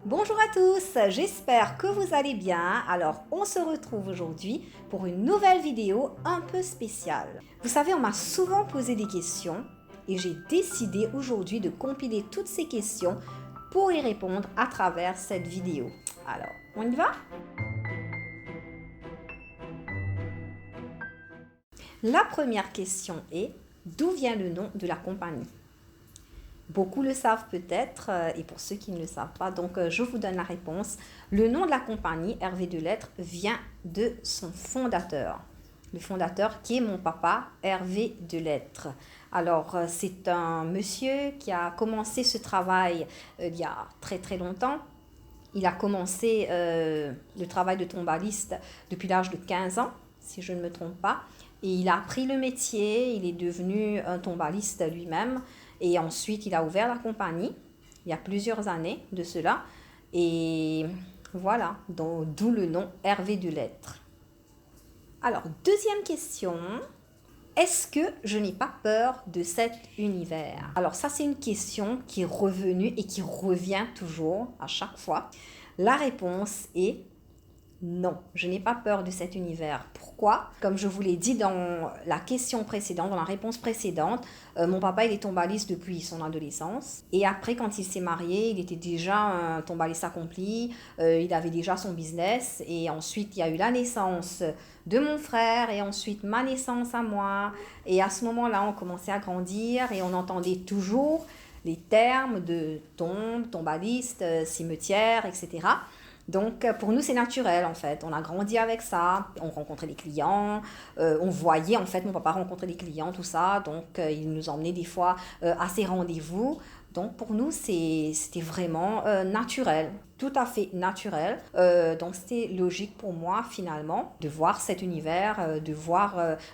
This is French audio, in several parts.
Bonjour à tous, j'espère que vous allez bien. Alors, on se retrouve aujourd'hui pour une nouvelle vidéo un peu spéciale. Vous savez, on m'a souvent posé des questions et j'ai décidé aujourd'hui de compiler toutes ces questions pour y répondre à travers cette vidéo. Alors, on y va? La première question est, d'où vient le nom de la compagnie? Beaucoup le savent peut-être, et pour ceux qui ne le savent pas, donc je vous donne la réponse. Le nom de la compagnie, Hervé Delettre, vient de son fondateur. Le fondateur qui est mon papa, Hervé Delettre. Alors, c'est un monsieur qui a commencé ce travail il y a très très longtemps. Il a commencé le travail de tombaliste depuis l'âge de 15 ans, si je ne me trompe pas. Et il a appris le métier, il est devenu un tombaliste lui-même. Et ensuite, il a ouvert la compagnie, il y a plusieurs années de cela. Et voilà, d'où le nom Hervé Delettre. Alors, deuxième question. Est-ce que je n'ai pas peur de cet univers? Alors ça, c'est une question qui est revenue et qui revient toujours à chaque fois. La réponse est non, je n'ai pas peur de cet univers. Pourquoi? Comme je vous l'ai dit dans la question précédente, dans la réponse précédente, mon papa, il est tombaliste depuis son adolescence. Et après, quand il s'est marié, il était déjà un tombaliste accompli. Il avait déjà son business. Et ensuite, il y a eu la naissance de mon frère et ensuite ma naissance à moi. Et à ce moment-là, on commençait à grandir et on entendait toujours les termes de tombe, tombaliste, cimetière, etc. Donc, pour nous, c'est naturel, en fait. On a grandi avec ça. On rencontrait des clients. On voyait, en fait, mon papa rencontrer des clients, tout ça. Donc, il nous emmenait des fois à ses rendez-vous. Donc, pour nous, c'était vraiment naturel. Tout à fait naturel. Donc, c'était logique pour moi, finalement, de voir cet univers,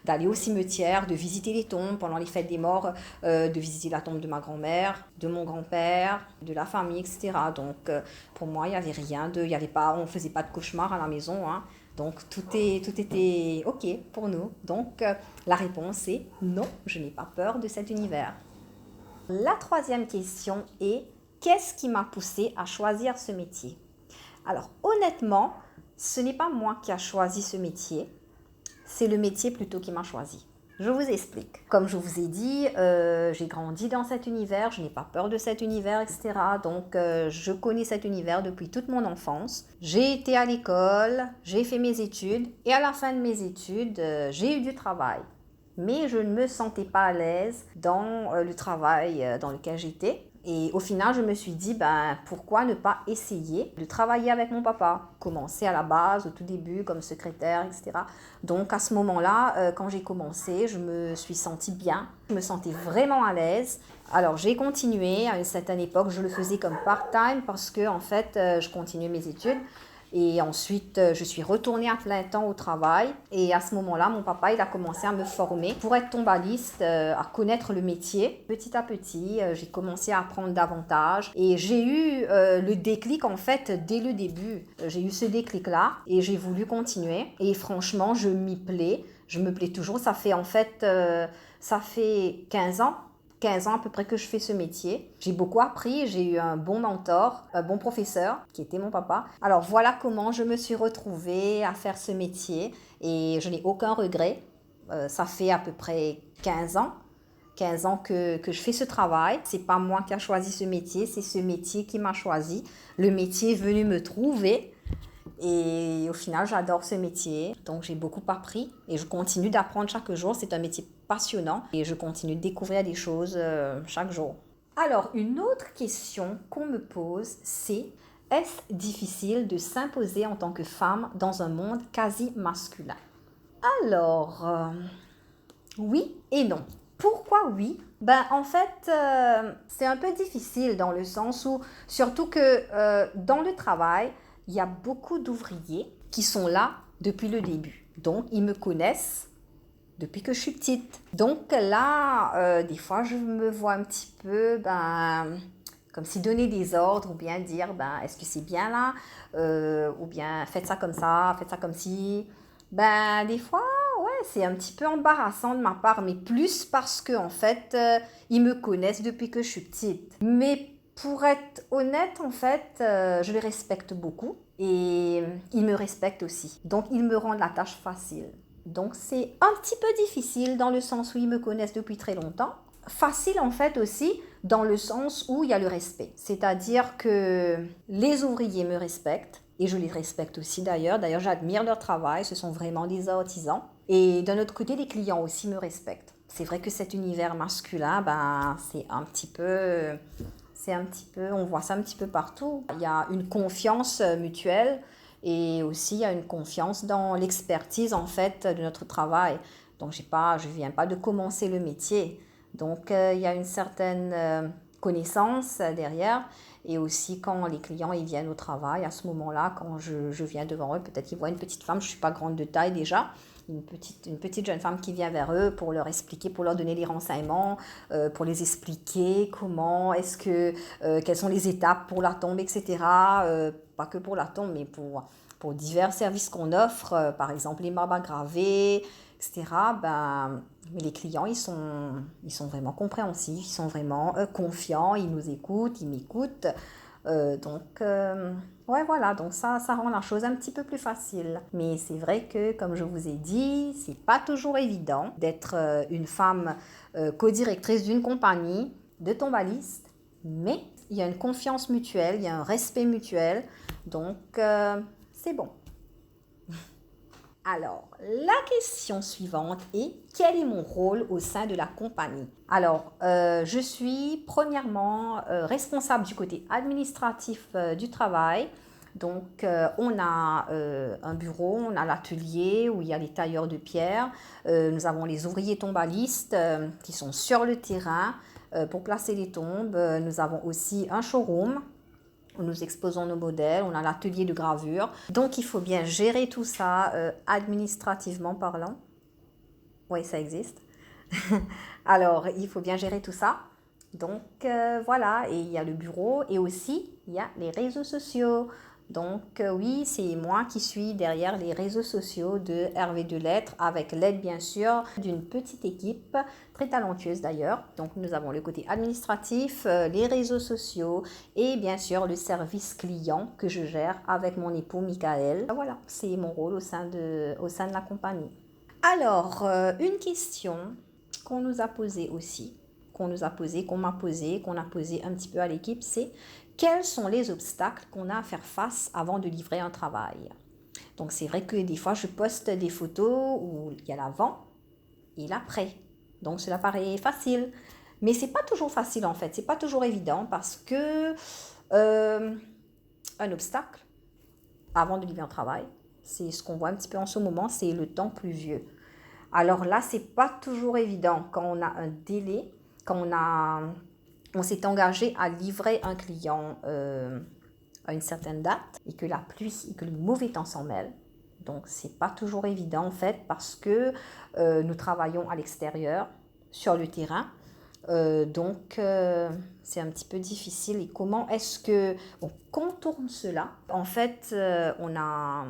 d'aller au cimetière, de visiter les tombes pendant les fêtes des morts, de visiter la tombe de ma grand-mère, de mon grand-père, de la famille, etc. Donc, pour moi, il n'y avait rien de... on ne faisait pas de cauchemar à la maison, hein. Donc, tout était OK pour nous. Donc, la réponse est non, je n'ai pas peur de cet univers. La troisième question est, qu'est-ce qui m'a poussé à choisir ce métier? Alors, honnêtement, ce n'est pas moi qui a choisi ce métier, c'est le métier plutôt qui m'a choisi. Je vous explique. Comme je vous ai dit, j'ai grandi dans cet univers, je n'ai pas peur de cet univers, etc. Donc, je connais cet univers depuis toute mon enfance. J'ai été à l'école, j'ai fait mes études et à la fin de mes études, j'ai eu du travail. Mais je ne me sentais pas à l'aise dans le travail dans lequel j'étais. Et au final, je me suis dit, pourquoi ne pas essayer de travailler avec mon papa? Commencer à la base, au tout début, comme secrétaire, etc. Donc, à ce moment-là, quand j'ai commencé, je me suis sentie bien. Je me sentais vraiment à l'aise. Alors, j'ai continué. À une certaine époque, je le faisais comme part-time parce que, en fait, je continuais mes études. Et ensuite, je suis retournée à plein temps au travail. Et à ce moment-là, mon papa, il a commencé à me former pour être tombaliste, à connaître le métier. Petit à petit, j'ai commencé à apprendre davantage. Et j'ai eu le déclic, en fait, dès le début. J'ai eu ce déclic-là et j'ai voulu continuer. Et franchement, je m'y plais. Je me plais toujours. Ça fait, en fait, ça fait 15 ans à peu près que je fais ce métier. J'ai beaucoup appris, j'ai eu un bon mentor, un bon professeur qui était mon papa. Alors voilà comment je me suis retrouvée à faire ce métier et je n'ai aucun regret. Ça fait à peu près 15 ans que je fais ce travail. C'est pas moi qui a choisi ce métier, c'est ce métier qui m'a choisi. Le métier est venu me trouver. Et au final, j'adore ce métier. Donc, j'ai beaucoup appris et je continue d'apprendre chaque jour. C'est un métier passionnant et je continue de découvrir des choses chaque jour. Alors, une autre question qu'on me pose, c'est est-ce difficile de s'imposer en tant que femme dans un monde quasi masculin? Alors, oui et non. Pourquoi oui? En fait, c'est un peu difficile dans le sens où, surtout que dans le travail, il y a beaucoup d'ouvriers qui sont là depuis le début. Donc, ils me connaissent depuis que je suis petite. Donc là, des fois, je me vois un petit peu, comme si donner des ordres ou bien dire, est-ce que c'est bien là? Ou bien faites ça comme ça, faites ça comme ci. Des fois, ouais, c'est un petit peu embarrassant de ma part, mais plus parce que en fait, ils me connaissent depuis que je suis petite. Mais Pour être honnête, en fait, je les respecte beaucoup et ils me respectent aussi. Donc, ils me rendent la tâche facile. Donc, c'est un petit peu difficile dans le sens où ils me connaissent depuis très longtemps. Facile, en fait, aussi dans le sens où il y a le respect. C'est-à-dire que les ouvriers me respectent et je les respecte aussi d'ailleurs. D'ailleurs, j'admire leur travail. Ce sont vraiment des artisans. Et d'un autre côté, les clients aussi me respectent. C'est vrai que cet univers masculin, ben, on voit ça un petit peu partout. Il y a une confiance mutuelle et aussi il y a une confiance dans l'expertise en fait de notre travail. Donc je viens pas de commencer le métier. Donc il y a une certaine connaissance derrière. Et aussi quand les clients ils viennent au travail, à ce moment-là, quand je viens devant eux, peut-être qu'ils voient une petite femme, je ne suis pas grande de taille déjà, une petite jeune femme qui vient vers eux pour leur expliquer, pour leur donner les renseignements, pour les expliquer quelles sont les étapes pour la tombe, etc. Pas que pour la tombe, mais pour divers services qu'on offre, par exemple les marbres gravés, etc. Ben, mais les clients, ils sont vraiment compréhensifs, ils sont vraiment confiants, ils nous écoutent, ils m'écoutent. Ouais, voilà, donc ça rend la chose un petit peu plus facile. Mais c'est vrai que, comme je vous ai dit, c'est pas toujours évident d'être une femme co-directrice d'une compagnie de tombaliste, mais il y a une confiance mutuelle, il y a un respect mutuel, donc c'est bon. Alors, la question suivante est, quel est mon rôle au sein de la compagnie? Alors, je suis premièrement responsable du côté administratif du travail. Donc, on a un bureau, on a l'atelier où il y a les tailleurs de pierre. Nous avons les ouvriers tombalistes qui sont sur le terrain pour placer les tombes. Nous avons aussi un showroom où nous exposons nos modèles, on a l'atelier de gravure. Donc, il faut bien gérer tout ça administrativement parlant. Oui, ça existe. Alors, il faut bien gérer tout ça. Donc, voilà, et il y a le bureau et aussi, il y a les réseaux sociaux. Donc, oui, c'est moi qui suis derrière les réseaux sociaux de Hervé Delettre avec l'aide, bien sûr, d'une petite équipe, très talentueuse d'ailleurs. Donc, nous avons le côté administratif, les réseaux sociaux et bien sûr le service client que je gère avec mon époux Michael. Voilà, c'est mon rôle au sein de la compagnie. Alors, une question qu'on nous a posée aussi, qu'on m'a posée, qu'on a posée un petit peu à l'équipe, c'est quels sont les obstacles qu'on a à faire face avant de livrer un travail? Donc, c'est vrai que des fois, je poste des photos où il y a l'avant et l'après. Donc, cela paraît facile. Mais c'est pas toujours facile en fait, c'est pas toujours évident parce que un obstacle avant de livrer un travail, c'est ce qu'on voit un petit peu en ce moment, c'est le temps pluvieux. Alors là, c'est pas toujours évident quand on a un délai, on s'est engagé à livrer un client à une certaine date et que la pluie et que le mauvais temps s'en mêle. Donc, c'est pas toujours évident en fait parce que nous travaillons à l'extérieur, sur le terrain. C'est un petit peu difficile. Et comment est-ce que on contourne cela? En fait, on a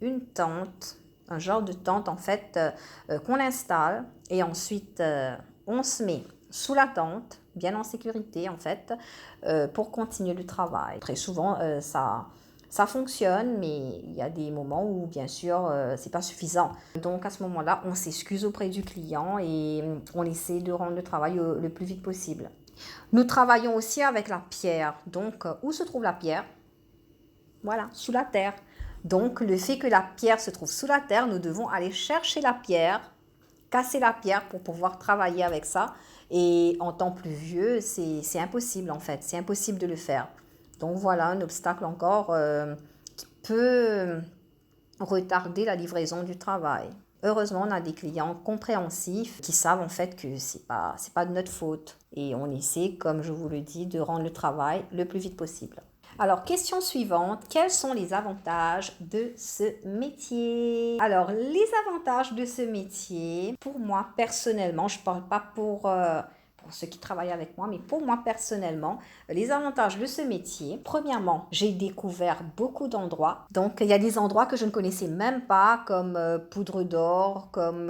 une tente, un genre de tente en fait qu'on installe et ensuite on se met sous la tente, bien en sécurité en fait, pour continuer le travail. Très souvent ça fonctionne, mais il y a des moments où bien sûr c'est pas suffisant. Donc à ce moment-là, on s'excuse auprès du client et on essaie de rendre le travail le plus vite possible. Nous travaillons aussi avec la pierre. Donc où se trouve la pierre? Voilà, sous la terre. Donc, le fait que la pierre se trouve sous la terre, nous devons aller chercher la pierre, casser la pierre pour pouvoir travailler avec ça. Et en temps pluvieux, c'est impossible en fait, c'est impossible de le faire. Donc voilà un obstacle encore qui peut retarder la livraison du travail. Heureusement, on a des clients compréhensifs qui savent en fait que c'est pas de notre faute. Et on essaie, comme je vous le dis, de rendre le travail le plus vite possible. Alors, question suivante, quels sont les avantages de ce métier? Alors, les avantages de ce métier, pour moi personnellement, je ne parle pas pour ceux qui travaillent avec moi, mais pour moi personnellement, les avantages de ce métier, premièrement, j'ai découvert beaucoup d'endroits. Donc, il y a des endroits que je ne connaissais même pas, comme Poudre d'Or, comme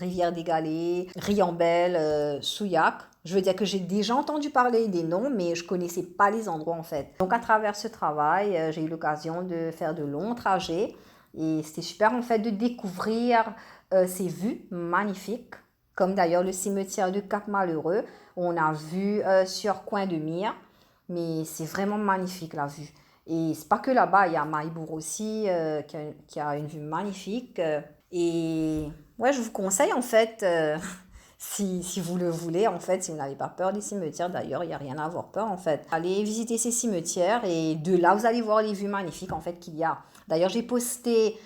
Rivière des Galets, Riambel, Souillac. Je veux dire que j'ai déjà entendu parler des noms, mais je connaissais pas les endroits en fait. Donc à travers ce travail, j'ai eu l'occasion de faire de longs trajets et c'était super en fait de découvrir ces vues magnifiques, comme d'ailleurs le cimetière de Cap-Malheureux, où on a vu sur Coin de Mire, mais c'est vraiment magnifique la vue. Et c'est pas que là-bas, il y a Maïbourg aussi qui a une vue magnifique. Et ouais, je vous conseille en fait, si vous le voulez, en fait, si vous n'avez pas peur des cimetières, d'ailleurs, il n'y a rien à avoir peur en fait. Allez visiter ces cimetières et de là, vous allez voir les vues magnifiques en fait qu'il y a. D'ailleurs, j'ai posté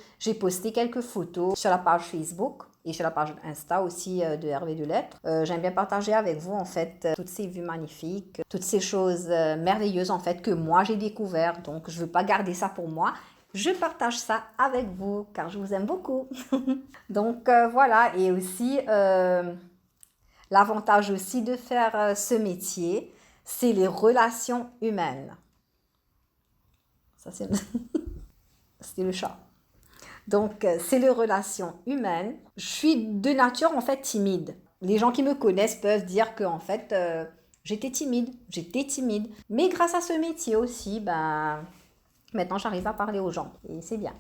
quelques photos sur la page Facebook et sur la page Insta aussi de Hervé de Lettres. J'aime bien partager avec vous en fait toutes ces vues magnifiques, toutes ces choses merveilleuses en fait que moi j'ai découvert. Donc je veux pas garder ça pour moi. Je partage ça avec vous car je vous aime beaucoup. Donc voilà, et aussi l'avantage aussi de faire ce métier, c'est les relations humaines. Ça c'était le chat. Donc, c'est les relations humaines. Je suis de nature, en fait, timide. Les gens qui me connaissent peuvent dire que, en fait, j'étais timide. J'étais timide. Mais grâce à ce métier aussi, ben, maintenant, j'arrive à parler aux gens et c'est bien.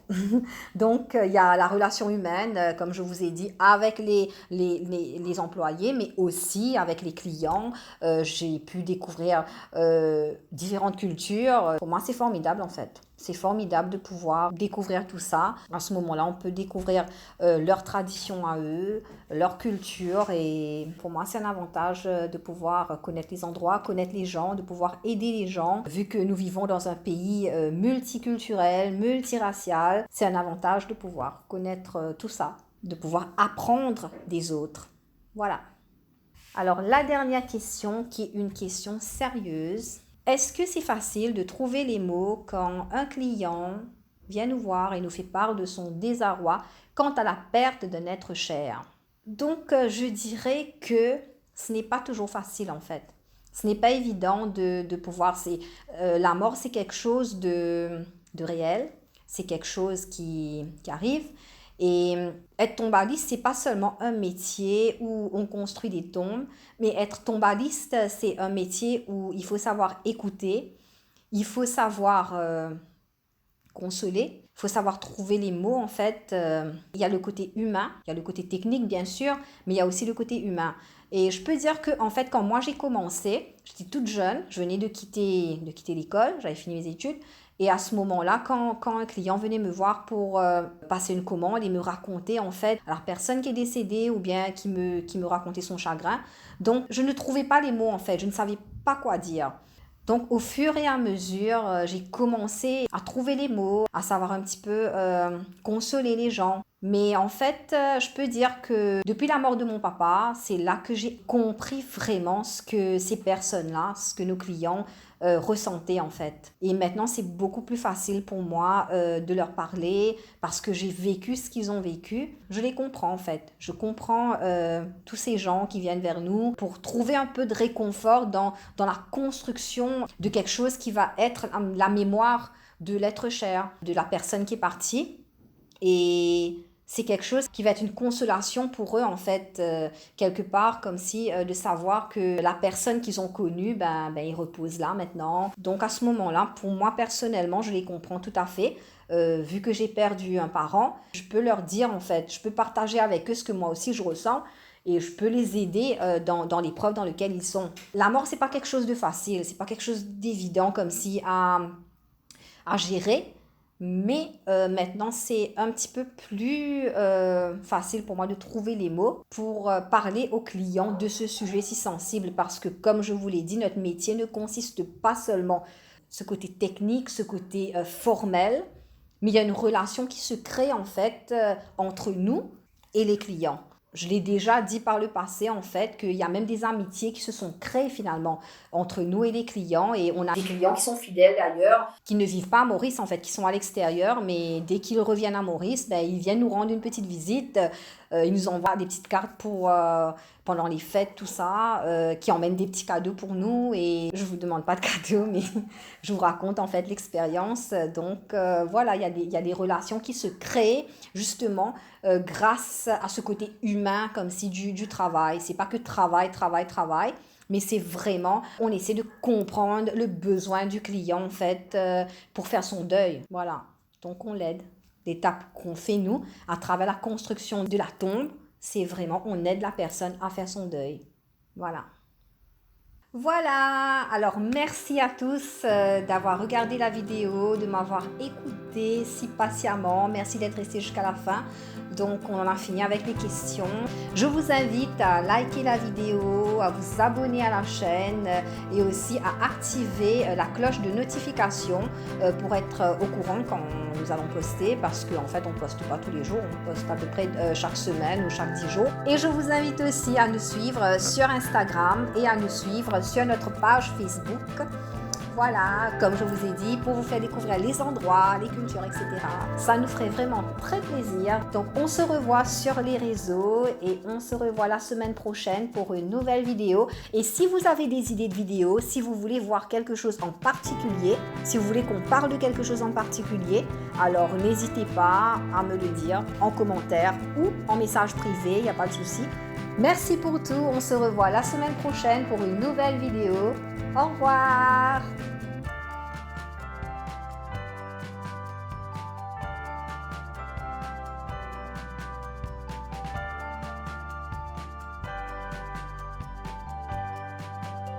Donc, il y a la relation humaine, comme je vous ai dit, avec les employés, mais aussi avec les clients. J'ai pu découvrir différentes cultures. Pour moi, c'est formidable en fait. C'est formidable de pouvoir découvrir tout ça. À ce moment-là, on peut découvrir leurs traditions à eux, leur culture. Et pour moi, c'est un avantage de pouvoir connaître les endroits, connaître les gens, de pouvoir aider les gens. Vu que nous vivons dans un pays multiculturel, multiracial, c'est un avantage de pouvoir connaître tout ça, de pouvoir apprendre des autres. Voilà. Alors, la dernière question, qui est une question sérieuse. Est-ce que c'est facile de trouver les mots quand un client vient nous voir et nous fait part de son désarroi quant à la perte d'un être cher? Donc, je dirais que ce n'est pas toujours facile en fait. Ce n'est pas évident de pouvoir. La mort, c'est quelque chose de réel, c'est quelque chose qui arrive. Et être tombaliste, c'est pas seulement un métier où on construit des tombes, mais être tombaliste, c'est un métier où il faut savoir écouter, il faut savoir consoler, il faut savoir trouver les mots en fait. Il y a le côté humain, il y a le côté technique bien sûr, mais il y a aussi le côté humain. Et je peux dire que en fait, quand moi j'ai commencé, j'étais toute jeune, je venais de quitter l'école, j'avais fini mes études. Et à ce moment-là, quand un client venait me voir pour passer une commande et me raconter en fait la personne qui est décédée ou bien qui me racontait son chagrin, donc je ne trouvais pas les mots en fait, je ne savais pas quoi dire. Donc au fur et à mesure, j'ai commencé à trouver les mots, à savoir un petit peu consoler les gens. Mais en fait, je peux dire que depuis la mort de mon papa, c'est là que j'ai compris vraiment ce que ces personnes-là, ce que nos clients ressentaient en fait. Et maintenant, c'est beaucoup plus facile pour moi de leur parler parce que j'ai vécu ce qu'ils ont vécu. Je les comprends en fait. Je comprends tous ces gens qui viennent vers nous pour trouver un peu de réconfort dans la construction de quelque chose qui va être la mémoire de l'être cher, de la personne qui est partie. Et c'est quelque chose qui va être une consolation pour eux, en fait, quelque part, comme si de savoir que la personne qu'ils ont connue, il repose là maintenant. Donc à ce moment-là, pour moi personnellement, je les comprends tout à fait. Vu que j'ai perdu un parent, je peux leur dire, en fait, je peux partager avec eux ce que moi aussi je ressens. Et je peux les aider dans l'épreuve dans laquelle ils sont. La mort, c'est pas quelque chose de facile, c'est pas quelque chose d'évident comme si à gérer. Mais maintenant, c'est un petit peu plus facile pour moi de trouver les mots pour parler aux clients de ce sujet si sensible parce que, comme je vous l'ai dit, notre métier ne consiste pas seulement ce côté technique, ce côté formel, mais il y a une relation qui se crée en fait entre nous et les clients. Je l'ai déjà dit par le passé, en fait, qu'il y a même des amitiés qui se sont créées finalement entre nous et les clients. Et on a des clients qui sont fidèles d'ailleurs, qui ne vivent pas à Maurice, en fait, qui sont à l'extérieur. Mais dès qu'ils reviennent à Maurice, ils viennent nous rendre une petite visite. Ils nous envoient des petites cartes pour pendant les fêtes, tout ça, qui emmènent des petits cadeaux pour nous. Et je ne vous demande pas de cadeaux, mais je vous raconte en fait l'expérience. Donc voilà, il y a des relations qui se créent justement grâce à ce côté humain, comme si du travail. C'est pas que travail, travail, travail. Mais c'est vraiment, on essaie de comprendre le besoin du client en fait pour faire son deuil. Voilà, donc on l'aide. L'étape qu'on fait nous à travers la construction de la tombe, c'est vraiment on aide la personne à faire son deuil. Voilà. Voilà, alors merci à tous d'avoir regardé la vidéo, de m'avoir écouté si patiemment. Merci d'être resté jusqu'à la fin. Donc on en a fini avec les questions. Je vous invite à liker la vidéo, à vous abonner à la chaîne et aussi à activer la cloche de notification pour être au courant quand nous allons poster, parce qu'en fait on ne poste pas tous les jours, on poste à peu près chaque semaine ou chaque 10 jours. Et je vous invite aussi à nous suivre sur Instagram et à nous suivre sur notre page Facebook. Voilà, comme je vous ai dit, pour vous faire découvrir les endroits, les cultures, etc. Ça nous ferait vraiment très plaisir. Donc on se revoit sur les réseaux et on se revoit la semaine prochaine pour une nouvelle vidéo. Et si vous avez des idées de vidéos, si vous voulez voir quelque chose en particulier, si vous voulez qu'on parle de quelque chose en particulier, alors n'hésitez pas à me le dire en commentaire ou en message privé, il n'y a pas de souci. Merci pour tout, on se revoit la semaine prochaine pour une nouvelle vidéo. Au revoir!